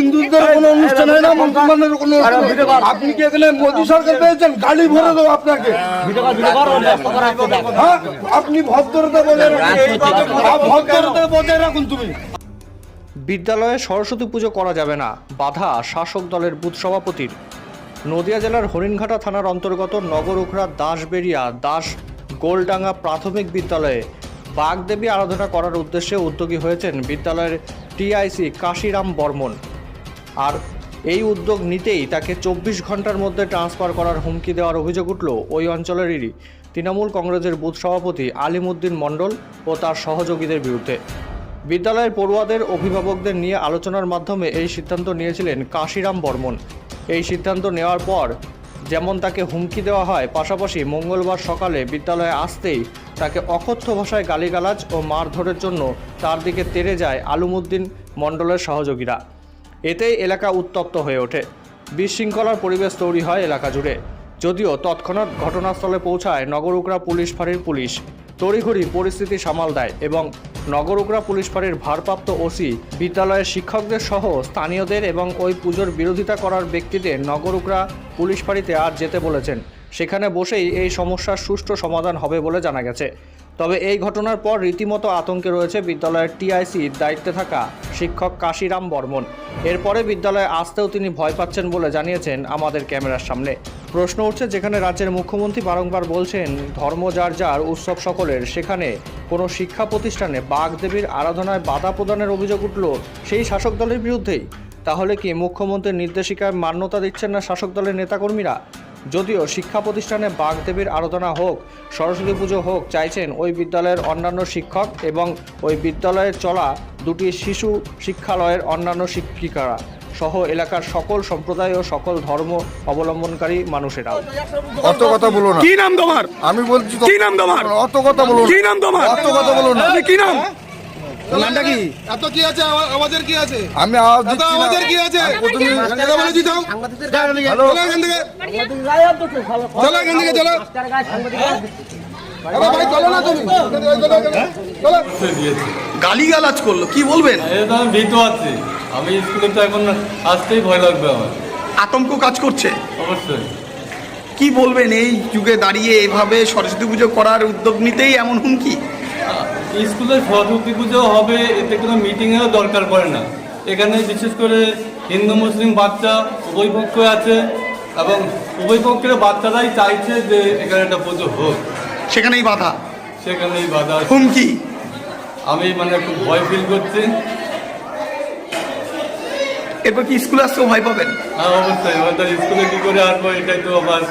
হিন্দুদের কোনো অনুষ্ঠান হয় না, মুসলমানের কোনো। আপনি কি এখানে মোদী সরকার পেয়েছেন? গাড়ি ভরে দেবো আপনাকে। হ্যাঁ, আপনি ভদ্রতা বজায় রাখুন, ভদ্রতা বজায় রাখুন। তুমি বিদ্যালয়ে সরস্বতী পুজো করা যাবে না, বাধা শাসক দলের বুথ সভাপতির। নদিয়া জেলার হরিণঘাটা থানার অন্তর্গত নগরুখরা দাসবেরিয়া দাস গোলডাঙ্গা প্রাথমিক বিদ্যালয়ে বাগদেবী আরাধনা করার উদ্দেশ্যে উদ্যোগী হয়েছেন বিদ্যালয়ের টিআইসি কাশিরাম বর্মন। আর এই উদ্যোগ নিতেই তাকে 24 ঘন্টার মধ্যে ট্রান্সফার করার হুমকি দেওয়ার অভিযোগ উঠল ওই অঞ্চলেরই তৃণমূল কংগ্রেসের বুথ সভাপতি আলিমুদ্দিন মণ্ডল ও তার সহযোগীদের বিরুদ্ধে। বিদ্যালয়ের পড়ুয়াদের অভিভাবকদের নিয়ে আলোচনার মাধ্যমে এই সিদ্ধান্ত নিয়েছিলেন কাশিরাম বর্মন। এই সিদ্ধান্ত নেওয়ার পর যেমন তাকে হুমকি দেওয়া হয়, পাশাপাশি মঙ্গলবার সকালে বিদ্যালয়ে আসতেই তাকে অকথ্য ভাষায় গালিগালাজ ও মারধরের জন্য তার দিকে তেড়ে যায় আলিমুদ্দিন মণ্ডলের সহযোগীরা। এতেই এলাকা উত্তপ্ত হয়ে ওঠে, বিশৃঙ্খলার পরিবেশ তৈরি হয় এলাকা জুড়ে। যদিও তৎক্ষণাৎ ঘটনাস্থলে পৌঁছায় নগরুকরা পুলিশ ফাঁড়ির পুলিশ, তড়িঘড়ি পরিস্থিতি সামাল দেয় এবং নগরুকরা পুলিশ ফাঁড়ির ভারপ্রাপ্ত ওসি বিদ্যালয়ের শিক্ষকদের সহ স্থানীয়দের এবং ওই পুজোর বিরোধিতা করার ব্যক্তিদের নগরুকরা পুলিশ ফাঁড়িতে আর যেতে বলেছেন। সেখানে বসেই এই সমস্যার সুষ্ঠু সমাধান হবে বলে জানা গেছে। তবে এই ঘটনার পর রীতিমতো আতঙ্কে রয়েছে বিদ্যালয়ের টিআইসির দায়িত্বে থাকা শিক্ষক কাশিরাম বর্মন। এরপরে বিদ্যালয়ে আসতেও তিনি ভয় পাচ্ছেন বলে জানিয়েছেন আমাদের ক্যামেরার সামনে। প্রশ্ন উঠছে, যেখানে রাজ্যের মুখ্যমন্ত্রী বারংবার বলছেন ধর্ম যার যার, উৎসব সকলের, সেখানে কোনো শিক্ষা প্রতিষ্ঠানে বাগদেবীর আরাধনায় বাধা প্রদানের অভিযোগ উঠল সেই শাসক দলের বিরুদ্ধেই। তাহলে কি মুখ্যমন্ত্রীর নির্দেশিকায় মান্যতা দিচ্ছেন না শাসক দলের নেতাকর্মীরা? যদিও শিক্ষা প্রতিষ্ঠানে বাগদেবীর আরাধনা হোক, সরস্বতী পুজো হোক চাইছেন ওই বিদ্যালয়ের অন্যান্য শিক্ষক এবং ওই বিদ্যালয়ে চলা দুটি শিশু শিক্ষালয়ের অন্যান্য শিক্ষিকারা সহ এলাকার সকল সম্প্রদায় ও সকল ধর্ম অবলম্বনকারী মানুষেরাও। অত কথা বলো না। কি নাম তোমার? আমি বলছি কি নাম তোমার? অত কথা বলো না। কি নাম তোমার? অত কথা বলো না। কি নাম? নামটা কি? এত কি আছে? আমাদের কি আছে? আমি আওয়াজ দিচ্ছি না। আমাদের কি আছে? প্রথমে কথা বলে দিতাম। হ্যালো, চলো এখান থেকে। চলো এখান থেকে চলো। আরে ভাই চলো না তুমি। চলো। গালিগালাজ করলো, কি বলবেন? এই তো আমি ভীত আছি। আমি স্কুলে তো এখন আসতেই ভয় লাগবে আমার। আতঙ্ক কাজ করছে। অবশ্যই। কি বলবেন এই যুগে দাঁড়িয়ে এভাবে সরস্বতী পুজো করার উদ্যোগ নিতেই এমন হুমকি? স্কুলে সরস্বতী পুজো হবে, এতে কোনো মিটিংয়েরও দরকার পড়ে না। এখানে বিশেষ করে হিন্দু মুসলিম বাচ্চা উভয় পক্ষ আছে এবং উভয় পক্ষের বাচ্চারাই চাইছে যে এখানে একটা পুজো হোক, সেখানেই বাধা, সেখানেই বাধা, হুমকি। আমি মানে খুব ভয় ফিল করছি। এরপর কি স্কুলে আসতেও ভয় পাবেন? হ্যাঁ অবশ্যই, এবার তো স্কুলে কী করে আসবো, এটাই তো আবার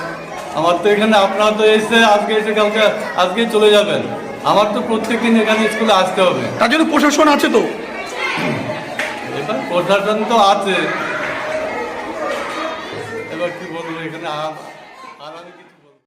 আমার তো এখানে, আপনারা তো এসে আজকে এসে কালকে আজকেই চলে যাবেন, আমার তো প্রত্যেকদিন এখানে স্কুলে আসতে হবে। তার জন্য প্রশাসন আছে তো? এবার প্রশাসন তো আছে, এবার কি বলবো এখানে